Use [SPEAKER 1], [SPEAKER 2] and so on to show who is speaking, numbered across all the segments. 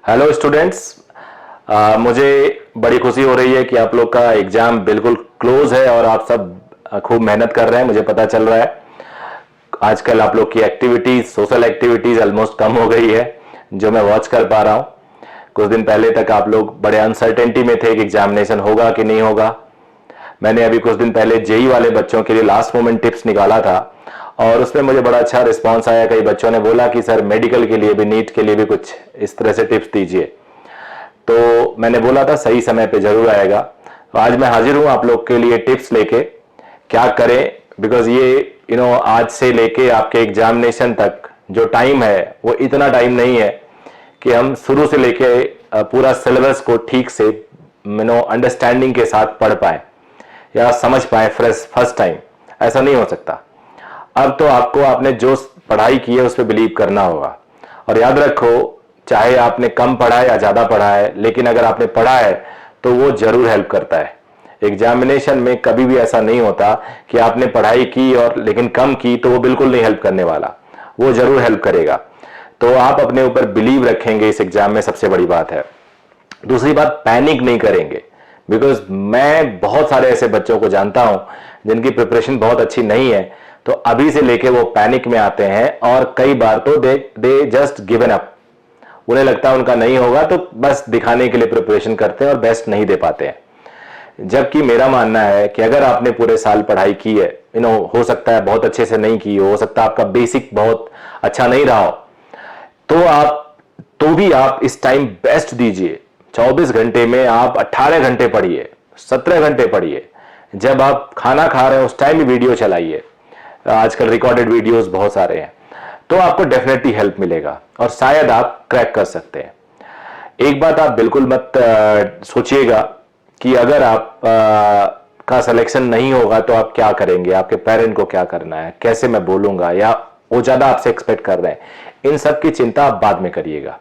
[SPEAKER 1] Hello students. मुझे बड़ी खुशी हो रही है कि आप लोग का एग्जाम बिल्कुल क्लोज है और आप सब खूब मेहनत कर रहे हैं। मुझे पता चल रहा है आजकल आप लोग की एक्टिविटीज, सोशल एक्टिविटीज ऑलमोस्ट कम हो गई है, जो मैं वॉच कर पा रहा हूं। कुछ दिन पहले तक आप लोग बड़े अनसर्टेनिटी में थे कि एग्जामिनेशन होगा कि नहीं होगा। मैंने अभी कुछ दिन पहले जेई वाले बच्चों के लिए लास्ट मोमेंट टिप्स निकाला था और उसमें मुझे बड़ा अच्छा रिस्पांस आया। कई बच्चों ने बोला कि सर मेडिकल के लिए भी, नीट के लिए भी कुछ इस तरह से टिप्स दीजिए। तो मैंने बोला था सही समय पे जरूर आएगा। तो आज मैं हाजिर हूं आप लोग के लिए टिप्स लेके क्या करें, बिकॉज ये आज से लेके आपके एग्जामिनेशन तक जो टाइम है वो इतना टाइम नहीं है कि हम शुरू से लेके पूरा सिलेबस को ठीक से अंडरस्टैंडिंग के साथ पढ़ पाए या समझ पाए फर्स्ट टाइम। ऐसा नहीं हो सकता। अब तो आपको आपने जो पढ़ाई की है उस पर बिलीव करना होगा। और याद रखो, चाहे आपने कम पढ़ा है या ज्यादा पढ़ा है, लेकिन अगर आपने पढ़ा है तो वो जरूर हेल्प करता है। एग्जामिनेशन में कभी भी ऐसा नहीं होता कि आपने पढ़ाई की और लेकिन कम की तो वो बिल्कुल नहीं हेल्प करने वाला, वो जरूर हेल्प करेगा। तो आप अपने ऊपर बिलीव रखेंगे इस एग्जाम में, सबसे बड़ी बात है। दूसरी बात, पैनिक नहीं करेंगे, बिकॉज मैं बहुत सारे ऐसे बच्चों को जानता हूं जिनकी प्रिपरेशन बहुत अच्छी नहीं है, तो अभी से लेके वो पैनिक में आते हैं और कई बार तो दे जस्ट गिवन अप। उन्हें लगता है उनका नहीं होगा तो बस दिखाने के लिए प्रिपरेशन करते हैं और बेस्ट नहीं दे पाते हैं। जबकि मेरा मानना है कि अगर आपने पूरे साल पढ़ाई की है, हो सकता है बहुत अच्छे से नहीं की हो सकता है आपका बेसिक बहुत अच्छा नहीं रहा हो, तो भी आप इस टाइम बेस्ट दीजिए। 24 घंटे में आप 18 घंटे पढ़िए, 17 घंटे पढ़िए। जब आप खाना खा रहे हैं उस टाइम भी वीडियो चलाइए। आजकल रिकॉर्डेड वीडियोस बहुत सारे हैं, तो आपको डेफिनेटली हेल्प मिलेगा और शायद आप क्रैक कर सकते हैं। एक बात आप बिल्कुल मत सोचिएगा कि अगर आप का सिलेक्शन नहीं होगा तो आप क्या करेंगे, आपके पेरेंट को क्या करना है, कैसे मैं बोलूंगा, या वो ज्यादा आपसे एक्सपेक्ट कर रहे हैं। इन सब की चिंता आप बाद में करिएगा।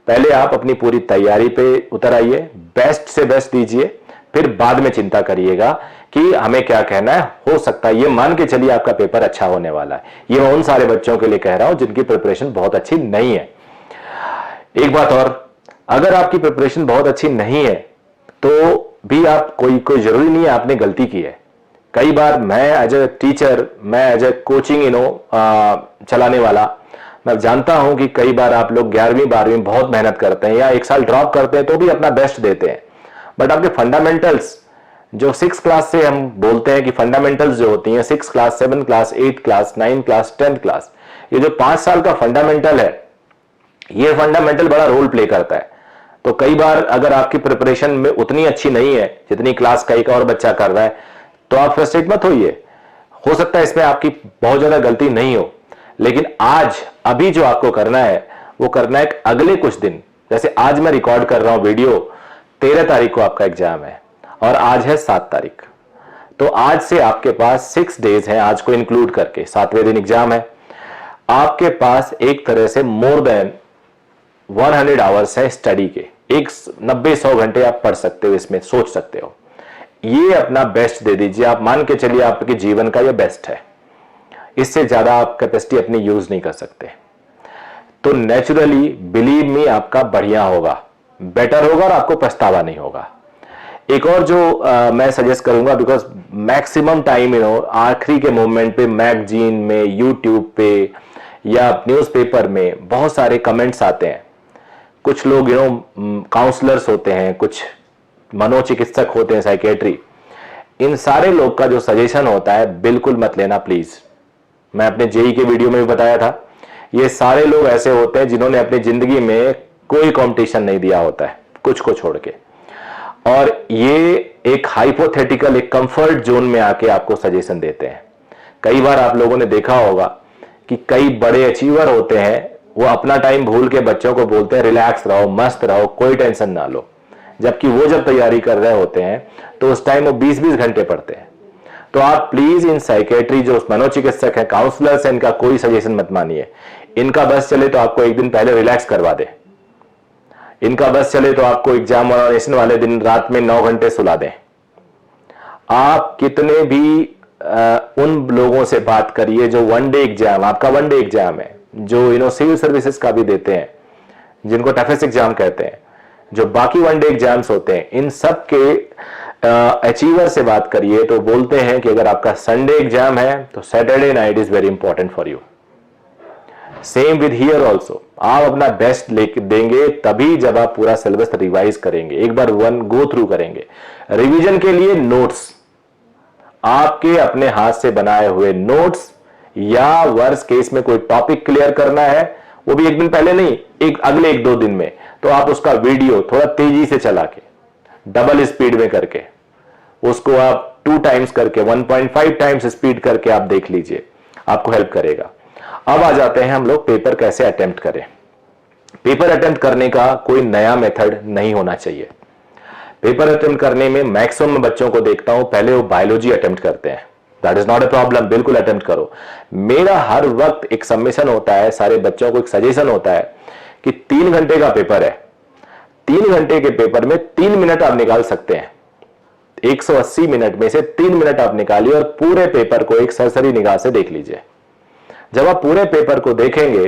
[SPEAKER 1] पहले आप अपनी पूरी तैयारी पे उतर आइए, बेस्ट से बेस्ट दीजिए, फिर बाद में चिंता करिएगा कि हमें क्या कहना है। हो सकता है, ये मान के चलिए आपका पेपर अच्छा होने वाला है। ये मैं उन सारे बच्चों के लिए कह रहा हूं जिनकी प्रिपरेशन बहुत अच्छी नहीं है। एक बात और, अगर आपकी प्रिपरेशन बहुत अच्छी नहीं है तो भी आप कोई जरूरी नहीं है आपने गलती की है। कई बार मैं एज ए टीचर, मैं एज ए कोचिंग चलाने वाला, मैं जानता हूं कि कई बार आप लोग 11वीं 12वीं बहुत मेहनत करते हैं या एक साल ड्रॉप करते हैं तो भी अपना बेस्ट देते हैं, बट आपके फंडामेंटल्स जो 6 क्लास से हम बोलते हैं कि फंडामेंटल्स जो होती हैं 6 class, 7 class, 8 class, 9 class, 10 class, ये जो 5 साल का फंडामेंटल है, ये फंडामेंटल बड़ा रोल प्ले करता है। तो कई बार अगर आपकी प्रिपरेशन में उतनी अच्छी नहीं है जितनी क्लास का एक और बच्चा कर रहा है, तो आप फ्रस्ट्रेट मत होइए। हो सकता है इसमें आपकी बहुत ज्यादा गलती नहीं हो, लेकिन आज अभी जो आपको करना है वो करना है अगले कुछ दिन। जैसे आज मैं रिकॉर्ड कर रहा हूं वीडियो, 13 तारीख को आपका एग्जाम है और आज है 7 तारीख। तो आज से आपके पास 6 डेज हैं, आज को इंक्लूड करके 7वें दिन एग्जाम है। आपके पास एक तरह से मोर देन 100 आवर्स है स्टडी के। एक 90-100 घंटे आप पढ़ सकते हो, इसमें सोच सकते हो। ये अपना बेस्ट दे दीजिए। आप मान के चलिए आपके जीवन का ये बेस्ट है, इससे ज्यादा आप कैपेसिटी अपनी यूज नहीं कर सकते। तो नेचुरली बिलीव मी आपका बढ़िया होगा, बेटर होगा और आपको पछतावा नहीं होगा। एक और जो मैं सजेस्ट करूंगा, बिकॉज मैक्सिमम टाइम आखिरी के मोमेंट पे मैगजीन में, यूट्यूब पे या न्यूज़पेपर में बहुत सारे कमेंट्स आते हैं। कुछ लोग काउंसलर्स होते हैं, कुछ मनोचिकित्सक होते हैं, साइकेट्री। इन सारे लोग का जो सजेशन होता है बिल्कुल मत लेना प्लीज। मैं अपने जेई के वीडियो में भी बताया था, ये सारे लोग ऐसे होते हैं जिन्होंने अपनी जिंदगी में कोई कंपटीशन नहीं दिया होता है, कुछ को छोड़ के, और ये एक हाइपोथेटिकल, एक कंफर्ट जोन में आके आपको सजेशन देते हैं। कई बार आप लोगों ने देखा होगा कि कई बड़े अचीवर होते हैं, वो अपना टाइम भूल के बच्चों को बोलते हैं रिलैक्स रहो, मस्त रहो, कोई टेंशन ना लो। जबकि वो जब तैयारी कर रहे होते हैं तो उस टाइम वो 20-20 घंटे पढ़ते हैं। तो आप प्लीज इन साइकेट्री जो मनोचिकित्सक है, काउंसलर्स है, इनका कोई सजेशन मत मानिए। इनका बस चले तो आपको एक दिन पहले रिलैक्स करवा दे, इनका बस चले तो आपको एग्जाम वाले दिन रात में 9 घंटे सुला दें। आप कितने भी उन लोगों से बात करिए जो वन डे एग्जाम, आपका वन डे एग्जाम है, जो सिविल सर्विसेज का भी देते हैं, जिनको टफेस्ट एग्जाम कहते हैं, जो बाकी वनडे एग्जाम्स होते हैं, इन सब के अचीवर से बात करिए तो बोलते हैं कि अगर आपका संडे एग्जाम है तो Saturday night is very important for you. Same with here also, आप अपना बेस्ट लेके देंगे तभी जब आप पूरा सिलेबस रिवाइज करेंगे, एक बार वन गो थ्रू करेंगे। रिवीजन के लिए नोट्स, आपके अपने हाथ से बनाए हुए नोट्स, या वर्स केस में कोई टॉपिक क्लियर करना है, वो भी एक दिन पहले नहीं, एक अगले 1-2 दिन में, तो आप उसका वीडियो थोड़ा तेजी से चला के, डबल स्पीड में करके, उसको आप 2 टाइम्स करके, 1.5 टाइम्स स्पीड करके आप देख लीजिए, आपको हेल्प करेगा। अब आ जाते हैं हम लोग पेपर कैसे अटेम्प्ट करें। पेपर अटेम्प्ट करने का कोई नया मेथड नहीं होना चाहिए। पेपर अटेम्प्ट करने में मैक्सिमम बच्चों को देखता हूं पहले वो बायोलॉजी अटेम्प्ट करते हैं। That is not a problem, बिल्कुल अटेम्प्ट करो। मेरा हर वक्त एक सबमिशन होता है, सारे बच्चों को एक सजेशन होता है कि 3 घंटे का पेपर है, 3 घंटे के पेपर में 3 मिनट आप निकाल सकते हैं। 180 मिनट में से 3 मिनट आप निकालिए और पूरे पेपर को एक सरसरी निगाह से देख लीजिए। जब आप पूरे पेपर को देखेंगे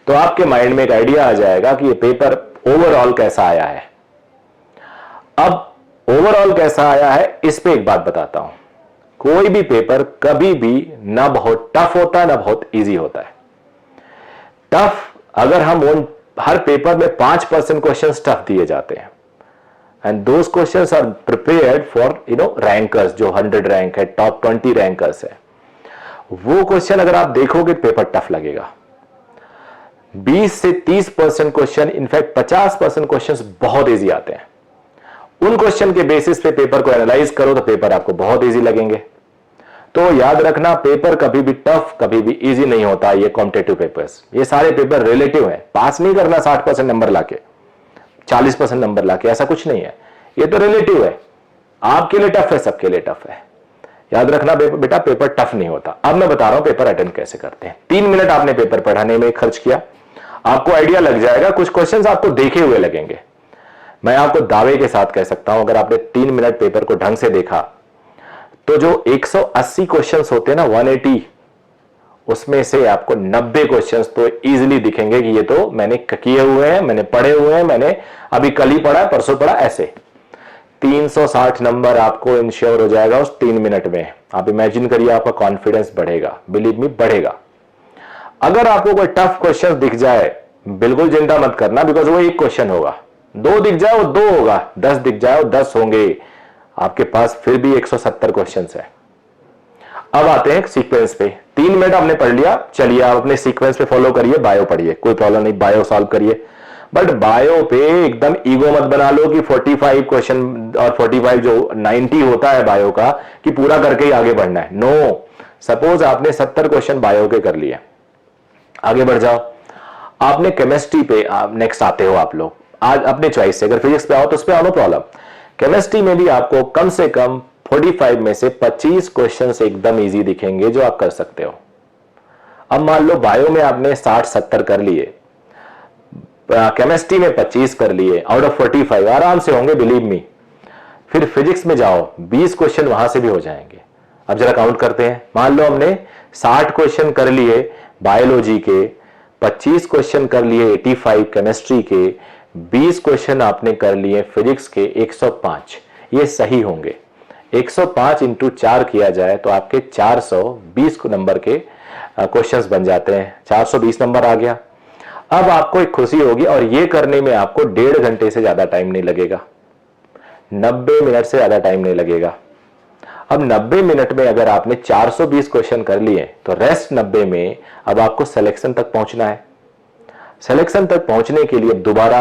[SPEAKER 1] तो आपके माइंड में एक आइडिया आ जाएगा कि ये पेपर ओवरऑल कैसा आया है। अब ओवरऑल कैसा आया है, इस पे एक बात बताता हूं। कोई भी पेपर कभी भी ना बहुत टफ होता है ना बहुत इजी होता है। टफ, अगर हम हर पेपर में 5% क्वेश्चंस टफ दिए जाते हैं, and those questions are prepared for rankers, जो 100 रैंक है, टॉप 20 रैंकर्स है, वो क्वेश्चन अगर आप देखोगे पेपर टफ लगेगा। 20 से 30% क्वेश्चन, इनफैक्ट 50% क्वेश्चंस बहुत इजी आते हैं। उन क्वेश्चन के बेसिस पे पेपर को एनालाइज करो तो पेपर आपको बहुत इजी लगेंगे। तो याद रखना, पेपर कभी भी टफ कभी भी इजी नहीं होता। ये कॉम्पिटिटिव पेपर्स, ये सारे पेपर रिलेटिव हैं। पास नहीं करना 60% नंबर लाके, 40% नंबर लाके, ऐसा कुछ नहीं है। ये तो रिलेटिव है, आपके लिए टफ है, सबके लिए टफ है। याद रखना बेटा, पेपर टफ नहीं होता। अब मैं बता रहा हूं पेपर अटेम्प्ट कैसे करते हैं। 3 मिनट आपने पेपर पढ़ाने में खर्च किया, आपको आइडिया लग जाएगा, कुछ क्वेश्चंस आपको देखे हुए लगेंगे। मैं आपको दावे के साथ कह सकता हूं, अगर आपने 3 मिनट पेपर को ढंग से देखा तो जो 180 क्वेश्चंस होते हैं ना, 180, उसमें से आपको 90 क्वेश्चंस तो इजीली दिखेंगे कि ये तो मैंने किए हुए हैं, मैंने पढ़े हुए हैं, मैंने अभी कल ही पढ़ा, परसों पढ़ा, ऐसे 360 नंबर आपको इंश्योर हो जाएगा उस 3 मिनट में। आप इमेजिन करिए, आपका कॉन्फिडेंस बढ़ेगा, बिलीव मी बढ़ेगा। अगर आपको कोई टफ क्वेश्चन दिख जाए, बिल्कुल चिंता मत करना, बिकॉज वो एक क्वेश्चन होगा। 2 दिख जाए वो 2 होगा, 10 दिख जाए वो 10 होंगे। आपके पास फिर भी 170 क्वेश्चन है। अब आते हैं सीक्वेंस पे। 3 मिनट आपने पढ़ लिया, चलिए आप अपने सीक्वेंस पे फॉलो करिए। बायो पढ़िए, कोई प्रॉब्लम नहीं, बायो सॉल्व करिए। बट बायो पे एकदम ईगो मत बना लो कि 45 क्वेश्चन और 45 जो 90 होता है बायो का, कि पूरा करके ही आगे बढ़ना है। नो, सपोज आपने 70 क्वेश्चन बायो के कर लिए, आगे बढ़ जाओ। आपने केमिस्ट्री पे नेक्स्ट आते हो आप लोग, आज अपने चॉइस से। अगर फिजिक्स पे आओ तो उस पे आओ, नो प्रॉब्लम। केमिस्ट्री में भी आपको कम से कम 45 में से 25 क्वेश्चन एकदम इजी दिखेंगे जो आप कर सकते हो। अब मान लो बायो में आपने 60-70 कर लिए, केमिस्ट्री में 25 कर लिए, आउट ऑफ 45 आराम से होंगे, बिलीव मी। फिर फिजिक्स में जाओ, 20 क्वेश्चन वहां से भी हो जाएंगे। अब जरा काउंट करते हैं। मान लो हमने 60 क्वेश्चन कर लिए बायोलॉजी के, 25 क्वेश्चन कर लिए 85 केमिस्ट्री के, 20 क्वेश्चन आपने कर लिए फिजिक्स के, 105। ये सही होंगे। 105 इंटू 4 किया जाए तो आपके 420 नंबर के क्वेश्चंस बन जाते हैं। 420 नंबर आ गया। अब आपको एक खुशी होगी, और ये करने में आपको 1.5 घंटे से ज्यादा टाइम नहीं लगेगा, 90 मिनट से ज्यादा टाइम नहीं लगेगा। अब 90 मिनट में अगर आपने 420 क्वेश्चन कर लिए तो रेस्ट 90 में अब आपको सिलेक्शन तक पहुंचना है। सिलेक्शन तक पहुंचने के लिए दोबारा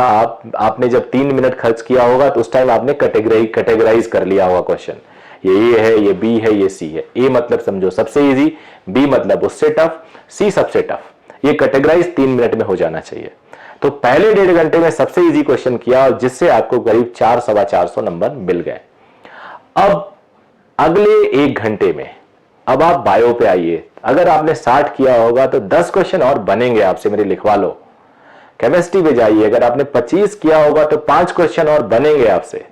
[SPEAKER 1] आपने जब 3 मिनट खर्च किया होगा तो उस टाइम आपने कैटेगराइज कर लिया होगा क्वेश्चन। ये ए है, ये बी है, ये सी है। ए मतलब समझो सबसे इजी, बी मतलब उससे टफ, सी सबसे टफ। ये कैटेगराइज 3 मिनट में हो जाना चाहिए। तो पहले 1.5 घंटे में सबसे इजी क्वेश्चन किया, और जिससे आपको करीब 400-450 नंबर मिल गए। अब अगले 1 घंटे में अब आप बायो पे आइए। अगर आपने 60 किया होगा तो 10 क्वेश्चन और बनेंगे आपसे, मेरे लिखवा लो। केमिस्ट्री पे जाइए, अगर आपने 25 किया होगा तो 5 क्वेश्चन और बनेंगे आपसे।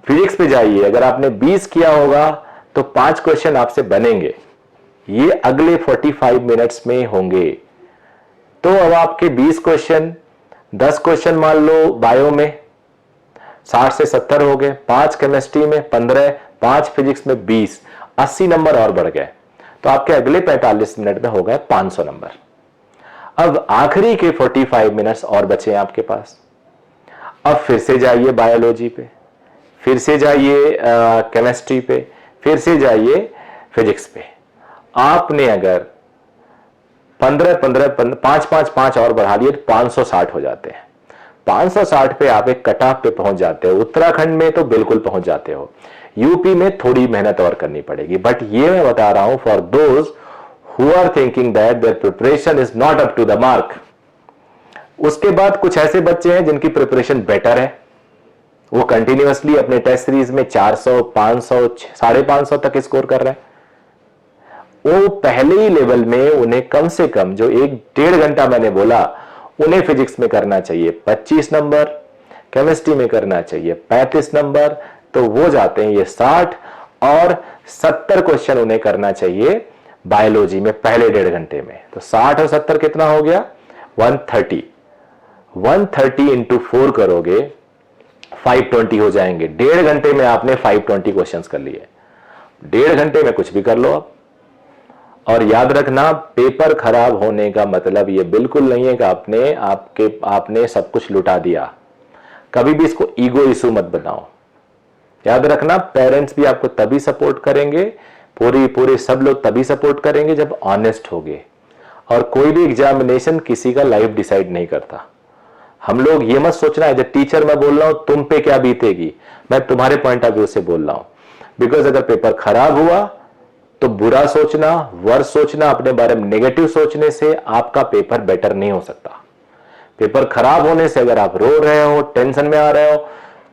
[SPEAKER 1] फिजिक्स पे जाइए, अगर आपने 20 किया होगा तो 5 क्वेश्चन आपसे बनेंगे। ये अगले 45 मिनट्स में होंगे। तो अब आपके 20 क्वेश्चन 10 क्वेश्चन मान लो बायो में, 60 से 70 हो गए, 5 केमिस्ट्री में 15, 5 फिजिक्स में 20, 80 नंबर और बढ़ गए। तो आपके अगले 45 मिनट में हो गए 500 नंबर। अब आखिरी के 45 मिनट्स और बचे हैं आपके पास। अब फिर से जाइए बायोलॉजी पे, फिर से जाइए केमिस्ट्री पे, फिर से जाइए फिजिक्स पे। आपने अगर 5 और बढ़ा लिए तो 560 हो जाते हैं। 560 पे आप एक कट ऑफ पे पहुंच जाते हो। उत्तराखंड में तो बिल्कुल पहुंच जाते हो, यूपी में थोड़ी मेहनत और करनी पड़ेगी। बट ये मैं बता रहा हूं for those who are thinking that their preparation is not up to the mark. उसके बाद कुछ ऐसे बच्चे हैं जिनकी प्रिपरेशन बेटर है, वो कंटिन्यूअसली अपने टेस्ट सीरीज में 400, 500, 550 तक स्कोर कर रहे हैं। वो पहले ही लेवल में उन्हें कम से कम जो 1-1.5 घंटा मैंने बोला, उन्हें फिजिक्स में करना चाहिए 25 नंबर, केमिस्ट्री में करना चाहिए 35 नंबर, तो वो जाते हैं ये 60, और 70 क्वेश्चन उन्हें करना चाहिए बायोलॉजी में पहले 1.5 घंटे में। तो 60 और 70 कितना हो गया? 130। 130 इंटू 4 करोगे 520 हो जाएंगे। 1.5 घंटे में आपने 520 क्वेश्चंस कर लिए। 1.5 घंटे में कुछ भी कर लो आप। और याद रखना, पेपर खराब होने का मतलब ये बिल्कुल नहीं है कि आपने सब कुछ लुटा दिया। कभी भी इसको ईगो इशू मत बनाओ। याद रखना, पेरेंट्स भी आपको तभी सपोर्ट करेंगे, पूरे सब लोग तभी सपोर्ट करेंगे जब ऑनेस्ट होगे। और कोई भी एग्जामिनेशन किसी का लाइफ डिसाइड नहीं करता। हम लोग ये मत सोचना है जब टीचर मैं बोल रहा हूं तुम पे क्या बीतेगी, मैं तुम्हारे पॉइंट ऑफ व्यू से बोल रहा हूं। बिकॉज अगर पेपर खराब हुआ तो बुरा सोचना, वर्ष सोचना, अपने बारे में नेगेटिव सोचने से आपका पेपर बेटर नहीं हो सकता। पेपर खराब होने से अगर आप रो रहे हो, टेंशन में आ रहे हो,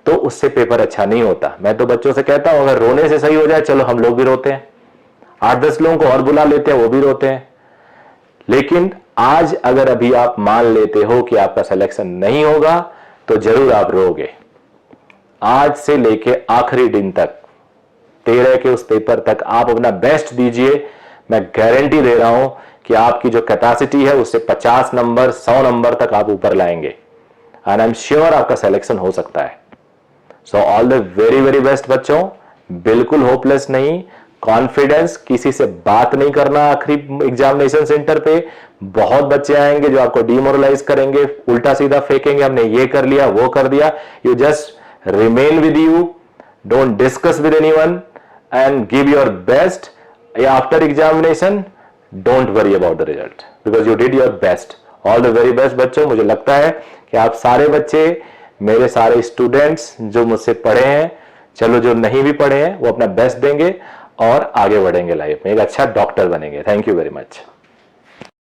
[SPEAKER 1] तो उससे पेपर अच्छा नहीं होता। मैं तो बच्चों से कहता हूं अगर रोने से सही हो जाए, चलो हम लोग भी रोते हैं, 8-10 लोगों को और बुला लेते हैं, वो भी रोते हैं। लेकिन आज अगर अभी आप मान लेते हो कि आपका सिलेक्शन नहीं होगा, तो जरूर आप रोगे। आज से लेके आखिरी दिन तक, 13 के उस पेपर तक आप अपना बेस्ट दीजिए। मैं गारंटी दे रहा हूं कि आपकी जो कैपेसिटी है उससे 50 नंबर, 100 नंबर तक आप ऊपर लाएंगे। एंड आई एम श्योर आपका सिलेक्शन हो सकता है। So all the very very best बच्चों। बिल्कुल होपलेस नहीं, कॉन्फिडेंस, किसी से बात नहीं करना आखिरी एग्जामिनेशन सेंटर पे। बहुत बच्चे आएंगे जो आपको डिमोरलाइज करेंगे, उल्टा सीधा फेंकेंगे, हमने ये कर लिया, वो कर दिया। You just remain with you, don't discuss with anyone and give your best. After examination don't worry about the result because you did your best. All the very best बच्चों। मुझे लगता है कि आप सारे बच्चे, मेरे सारे स्टूडेंट्स जो मुझसे पढ़े हैं, चलो जो नहीं भी पढ़े हैं वो अपना बेस्ट देंगे और आगे बढ़ेंगे लाइफ में, एक अच्छा डॉक्टर बनेंगे। Thank you very much.